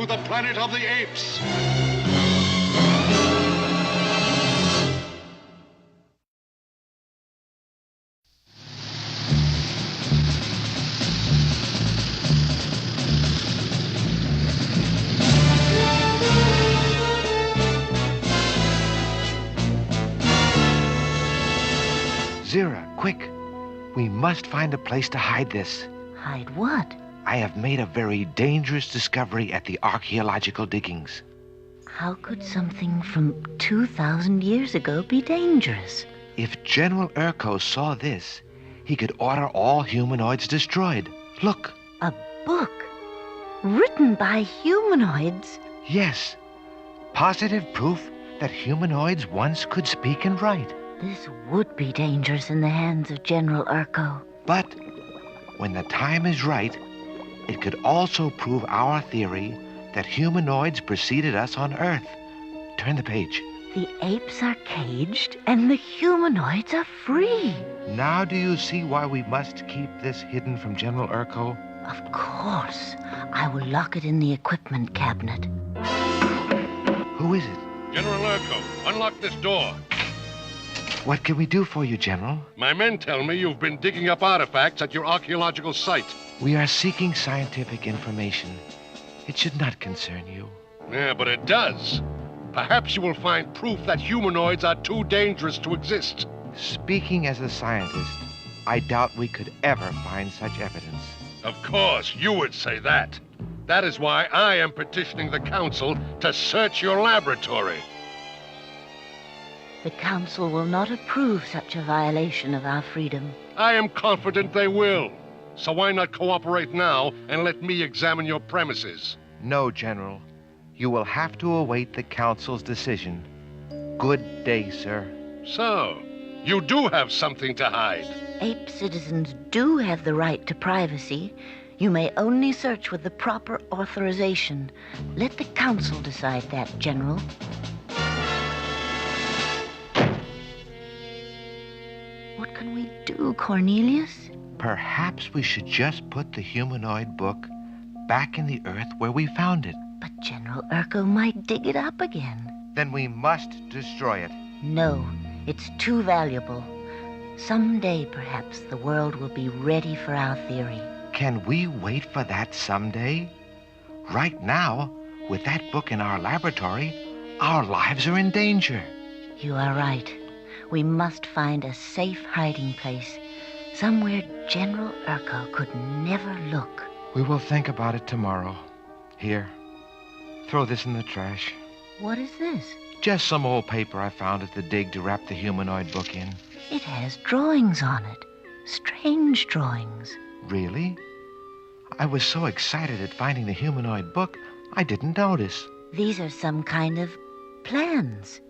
to the planet of the apes. Zira, quick. We must find a place to hide this. Hide what? I have made a very dangerous discovery at the archaeological diggings. How could something from 2,000 years ago be dangerous? If General Urko saw this, he could order all humanoids destroyed. Look. A book? Written by humanoids? Yes. Positive proof that humanoids once could speak and write. This would be dangerous in the hands of General Urko. But when the time is right, it could also prove our theory that humanoids preceded us on Earth. Turn the page. The apes are caged and the humanoids are free. Now do you see why we must keep this hidden from General Urko? Of course. I will lock it in the equipment cabinet. Who is it? General Urko, unlock this door. What can we do for you, General? My men tell me you've been digging up artifacts at your archaeological site. We are seeking scientific information. It should not concern you. Yeah, but it does. Perhaps you will find proof that humanoids are too dangerous to exist. Speaking as a scientist, I doubt we could ever find such evidence. Of course, you would say that. That is why I am petitioning the Council to search your laboratory. The Council will not approve such a violation of our freedom. I am confident they will. So why not cooperate now and let me examine your premises? No, General. You will have to await the Council's decision. Good day, sir. So, you do have something to hide. Ape citizens do have the right to privacy. You may only search with the proper authorization. Let the Council decide that, General. What can we do, Cornelius? Perhaps we should just put the humanoid book back in the earth where we found it. But General Urko might dig it up again. Then we must destroy it. No, it's too valuable. Someday, perhaps, the world will be ready for our theory. Can we wait for that someday? Right now, with that book in our laboratory, our lives are in danger. You are right. We must find a safe hiding place, somewhere General Urko could never look. We will think about it tomorrow. Here, throw this in the trash. What is this? Just some old paper I found at the dig to wrap the humanoid book in. It has drawings on it. Strange drawings. Really? I was so excited at finding the humanoid book, I didn't notice. These are some kind of plans.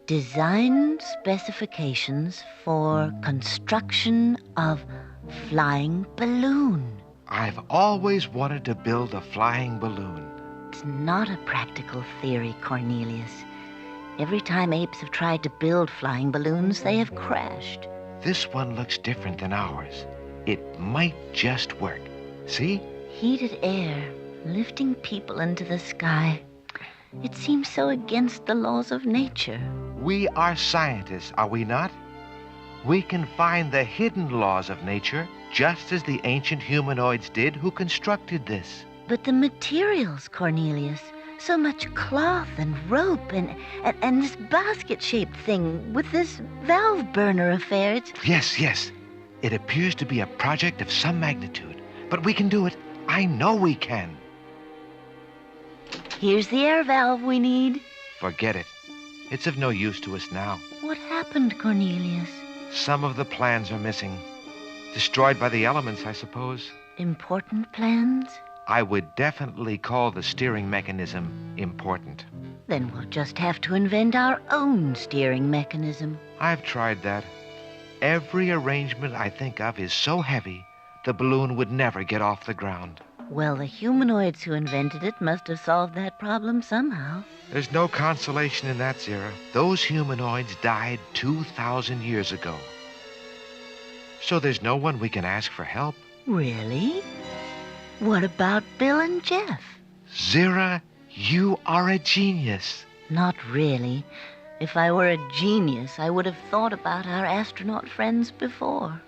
Design specifications for construction of flying balloon. I've always wanted to build a flying balloon. It's not a practical theory, Cornelius. Every time apes have tried to build flying balloons, they have crashed. This one looks different than ours. It might just work. See? Heated air, lifting people into the sky. It seems so against the laws of nature. We are scientists, are we not? We can find the hidden laws of nature, just as the ancient humanoids did who constructed this. But the materials, Cornelius, so much cloth and rope and this basket-shaped thing with this valve burner affair, it's... Yes. It appears to be a project of some magnitude, but we can do it. I know we can. Here's the air valve we need. Forget it. It's of no use to us now. What happened, Cornelius? Some of the plans are missing. Destroyed by the elements, I suppose. Important plans? I would definitely call the steering mechanism important. Then we'll just have to invent our own steering mechanism. I've tried that. Every arrangement I think of is so heavy, the balloon would never get off the ground. Well, the humanoids who invented it must have solved that problem somehow. There's no consolation in that, Zira. Those humanoids died 2,000 years ago. So there's no one we can ask for help. Really? What about Bill and Jeff? Zira, You are a genius. Not really. If I were a genius, I would have thought about our astronaut friends before.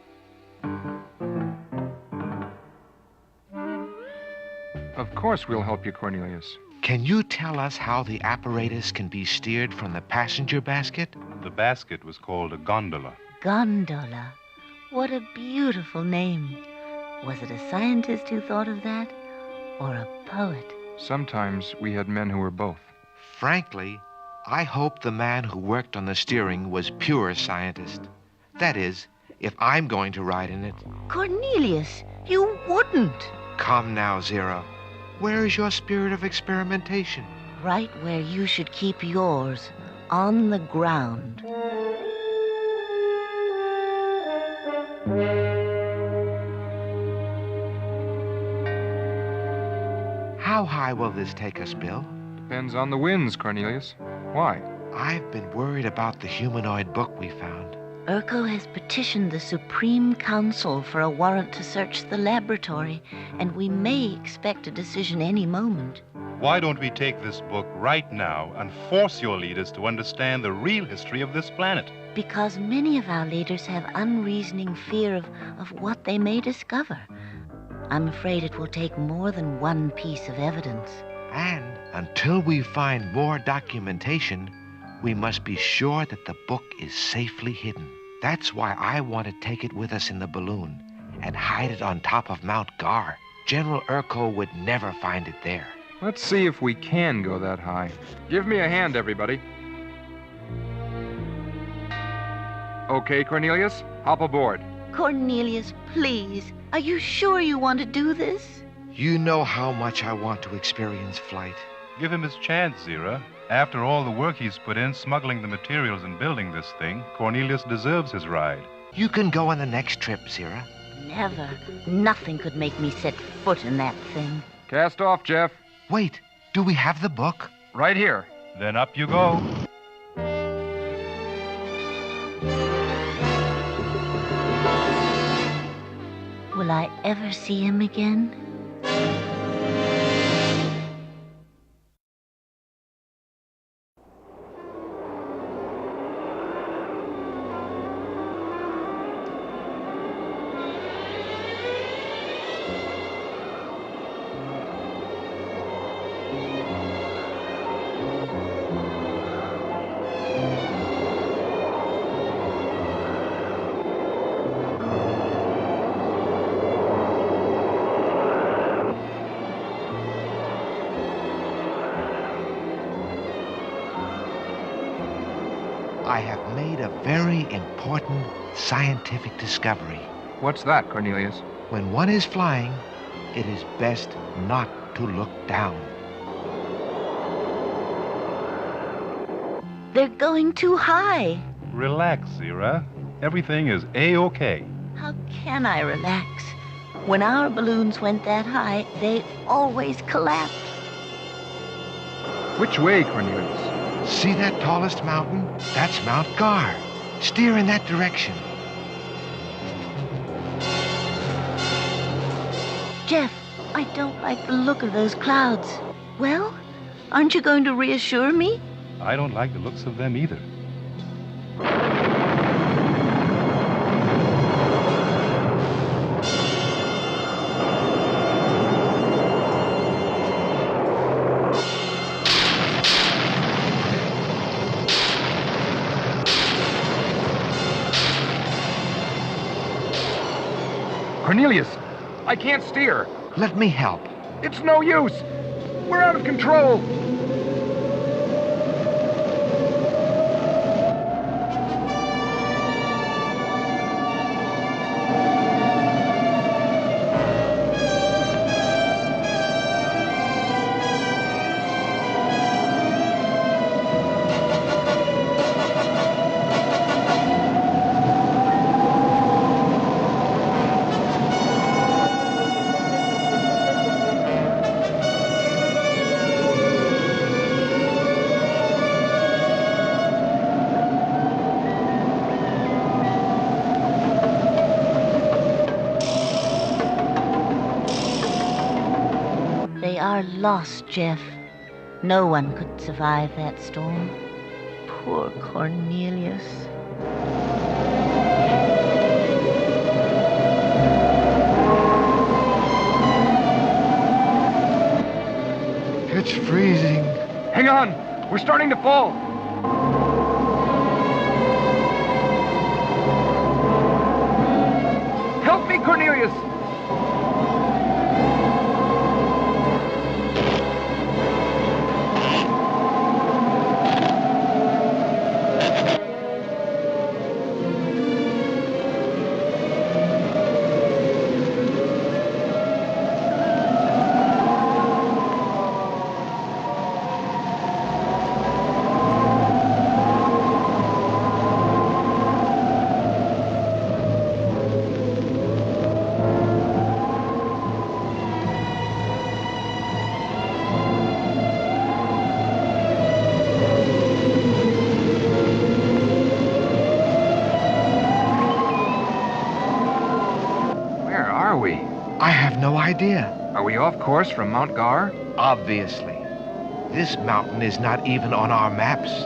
Of course we'll help you, Cornelius. Can you tell us how the apparatus can be steered from the passenger basket? The basket was called a gondola. Gondola. What a beautiful name. Was it a scientist who thought of that? Or a poet? Sometimes we had men who were both. Frankly, I hope the man who worked on the steering was pure scientist. That is, if I'm going to ride in it. Cornelius, you wouldn't. Come now, Zero. Where is your spirit of experimentation? Right where you should keep yours, on the ground. How high will this take us, Bill? Depends on the winds, Cornelius. Why? I've been worried about the humanoid book we found. Urko has petitioned the Supreme Council for a warrant to search the laboratory, and we may expect a decision any moment. Why don't we take this book right now and force your leaders to understand the real history of this planet? Because many of our leaders have unreasoning fear of what they may discover. I'm afraid it will take more than one piece of evidence. And until we find more documentation, we must be sure that the book is safely hidden. That's why I want to take it with us in the balloon and hide it on top of Mount Gar. General Urko would never find it there. Let's see if we can go that high. Give me a hand, everybody. Okay, Cornelius, hop aboard. Cornelius, please, are you sure you want to do this? You know how much I want to experience flight. Give him his chance, Zira. After all the work he's put in smuggling the materials and building this thing, Cornelius deserves his ride. You can go on the next trip, Zira. Never. Nothing could make me set foot in that thing. Cast off, Jeff. Wait, do we have the book? Right here. Then up you go. Will I ever see him again? I have made a very important scientific discovery. What's that, Cornelius? When one is flying, it is best not to look down. They're going too high. Relax, Zira. Everything is A-OK. How can I relax? When our balloons went that high, they always collapsed. Which way, Cornelius? See that tallest mountain? That's Mount Gar. Steer in that direction. Jeff, I don't like the look of those clouds. Well, aren't you going to reassure me? I don't like the looks of them either. Cornelius, I can't steer. Let me help. It's no use. We're out of control. They are lost, Jeff. No one could survive that storm. Poor Cornelius. It's freezing. Hang on! We're starting to fall! Help me, Cornelius! I have no idea. Are we off course from Mount Gar? Obviously. This mountain is not even on our maps.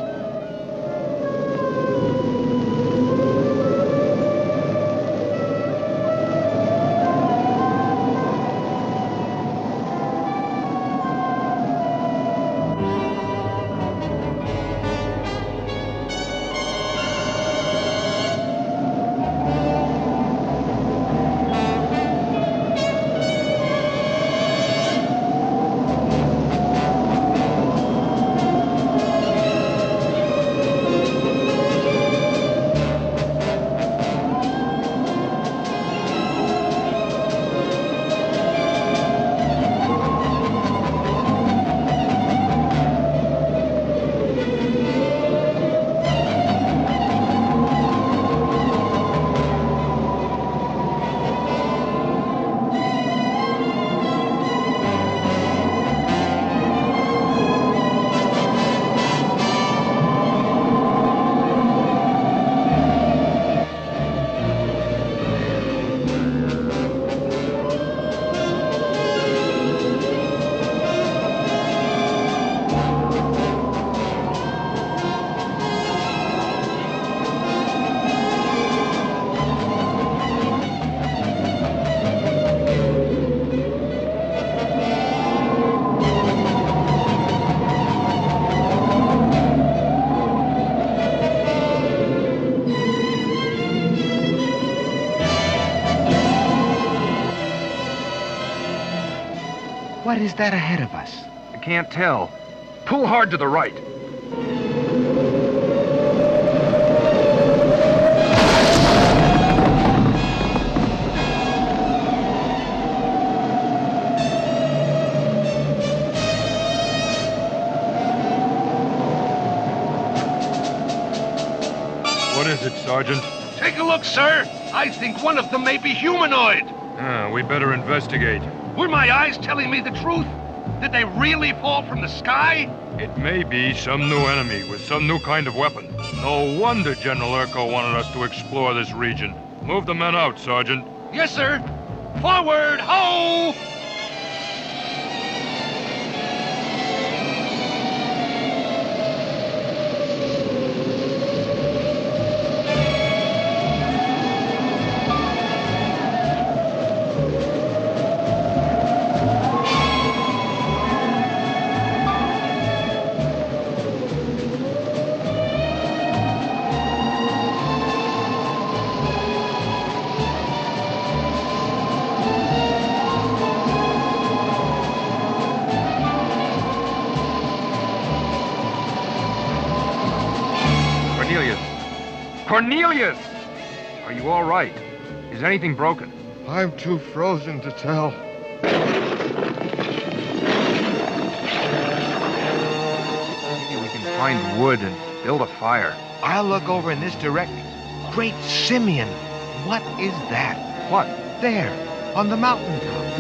What is that ahead of us? I can't tell. Pull hard to the right. What is it, Sergeant? Take a look, sir. I think one of them may be humanoid. We better investigate. Were my eyes telling me the truth? Did they really fall from the sky? It may be some new enemy with some new kind of weapon. No wonder General Urko wanted us to explore this region. Move the men out, Sergeant. Yes, sir. Forward, ho! Cornelius! Are you all right? Is anything broken? I'm too frozen to tell. Maybe we can find wood and build a fire. I'll look over in this direction. Great Simeon! What is that? What? There, on the mountaintop.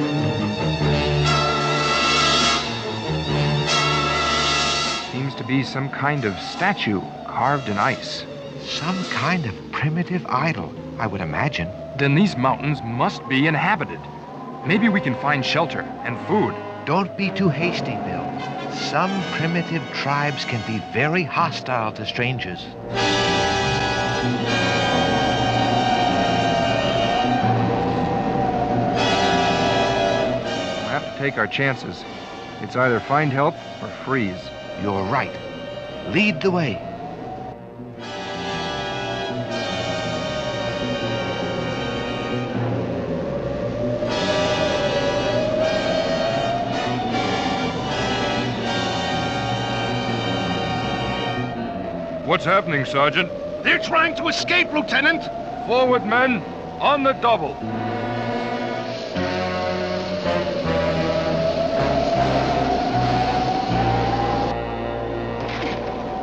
Seems to be some kind of statue carved in ice. Some kind of primitive idol, I would imagine. Then these mountains must be inhabited. Maybe we can find shelter and food. Don't be too hasty, Bill. Some primitive tribes can be very hostile to strangers. We'll have to take our chances. It's either find help or freeze. You're right. Lead the way. What's happening, Sergeant? They're trying to escape, Lieutenant! Forward, men! On the double!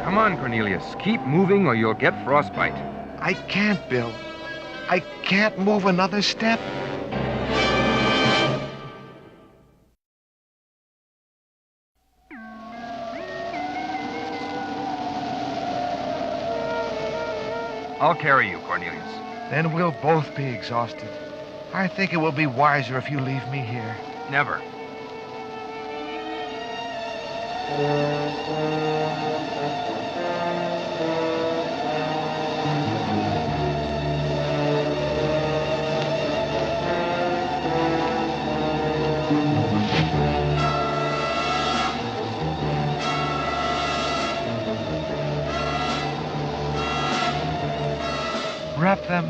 Come on, Cornelius. Keep moving or you'll get frostbite. I can't, Bill. I can't move another step. I'll carry you, Cornelius. Then we'll both be exhausted. I think it will be wiser if you leave me here. Never. Wrap them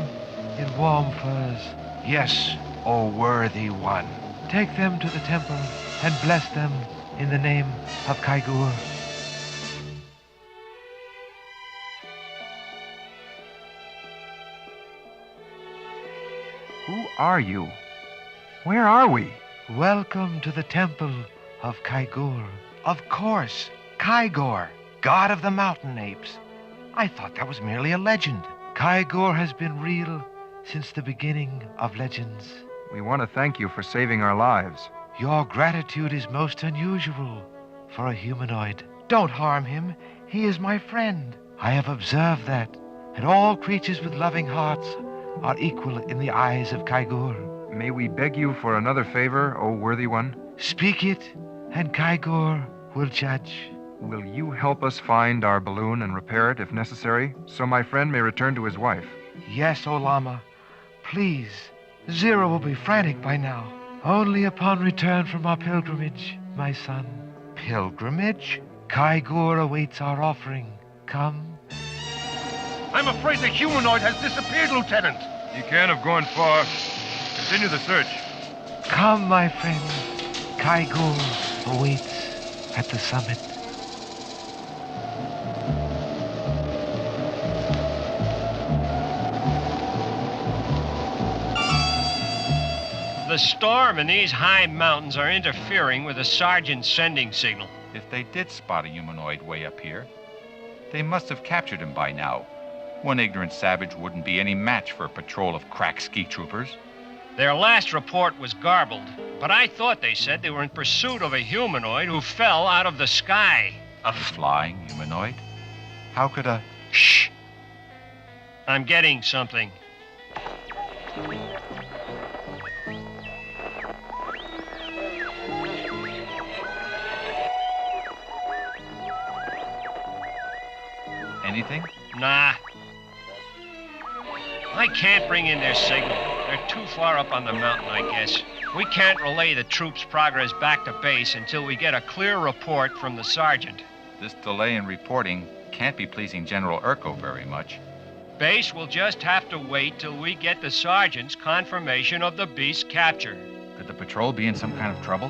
in warm furs. Yes, O worthy one. Take them to the temple and bless them in the name of Kaigur. Who are you? Where are we? Welcome to the temple of Kaigur. Of course, Kaigor, god of the mountain apes. I thought that was merely a legend. Kaigor has been real since the beginning of legends. We want to thank you for saving our lives. Your gratitude is most unusual for a humanoid. Don't harm him. He is my friend. I have observed that all creatures with loving hearts are equal in the eyes of Kaigor. May we beg you for another favor, O worthy one? Speak it, and Kaigor will judge. Will you help us find our balloon and repair it if necessary, so my friend may return to his wife? Yes, O Lama. Please. Zero will be frantic by now. Only upon return from our pilgrimage, my son. Pilgrimage? Kaigor awaits our offering. Come. I'm afraid the humanoid has disappeared, Lieutenant. He can't have gone far. Continue the search. Come, my friend. Kaigor awaits at the summit. The storm and these high mountains are interfering with the sergeant's sending signal. If they did spot a humanoid way up here, they must have captured him by now. One ignorant savage wouldn't be any match for a patrol of crack ski troopers. Their last report was garbled, but I thought they said they were in pursuit of a humanoid who fell out of the sky. A flying humanoid? How could a... Shh! I'm getting something. Anything? Nah. I can't bring in their signal. They're too far up on the mountain, I guess. We can't relay the troops' progress back to base until we get a clear report from the sergeant. This delay in reporting can't be pleasing General Urko very much. Base will just have to wait till we get the sergeant's confirmation of the beast's capture. Could the patrol be in some kind of trouble?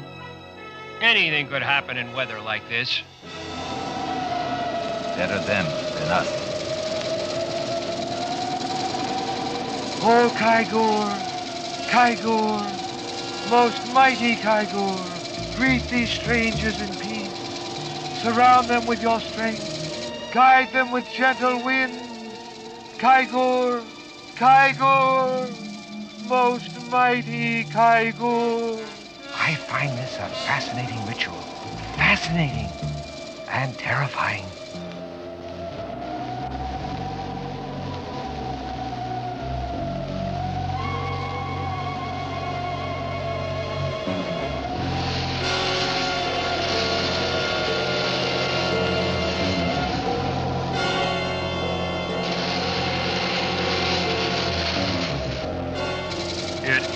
Anything could happen in weather like this. Better them than us. O Kaigor, Kaigor, most mighty Kaigor, greet these strangers in peace. Surround them with your strength. Guide them with gentle winds. Kaigor, Kaigor, most mighty Kaigor. I find this a fascinating ritual. Fascinating and terrifying.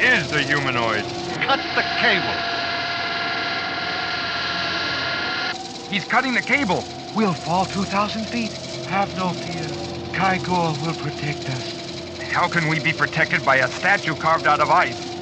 is the humanoid. Cut the cable. He's cutting the cable. We'll fall 2,000 feet. Have no fear. Kaigor will protect us. How can we be protected by a statue carved out of ice?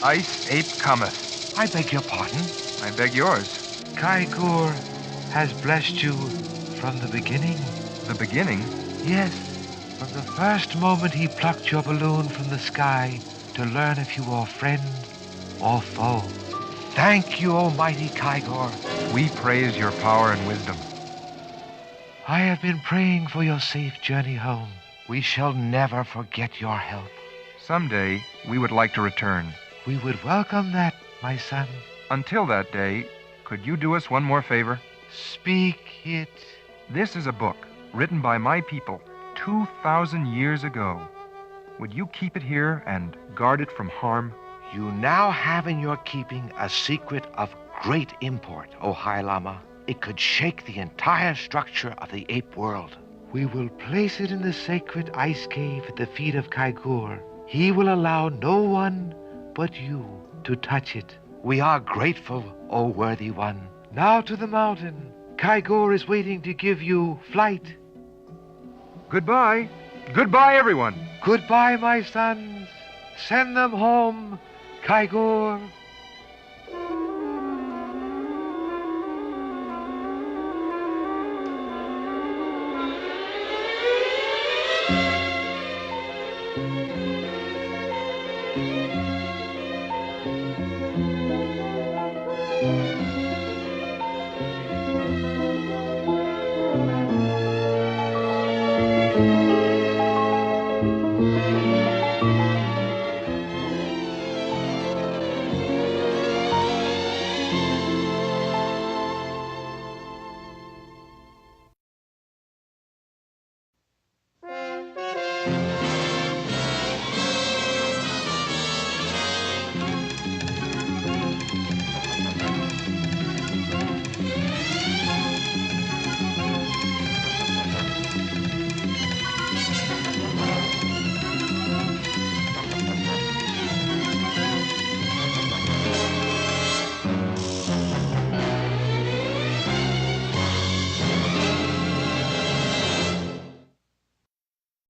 Ice Ape cometh. I beg your pardon. I beg yours. Kaigor has blessed you from the beginning. The beginning? Yes, from the first moment he plucked your balloon from the sky to learn if you were friend or foe. Thank you, almighty Kaigor. We praise your power and wisdom. I have been praying for your safe journey home. We shall never forget your help. Someday, we would like to return. We would welcome that, my son. Until that day, could you do us one more favor? Speak it. This is a book written by my people 2,000 years ago. Would you keep it here and guard it from harm? You now have in your keeping a secret of great import, O High Lama. It could shake the entire structure of the ape world. We will place it in the sacred ice cave at the feet of Kaigor. He will allow no one but you to touch it. We are grateful, O worthy one. Now to the mountain. Kaigor is waiting to give you flight. Goodbye. Goodbye, everyone. Goodbye, my sons. Send them home, Kaigor.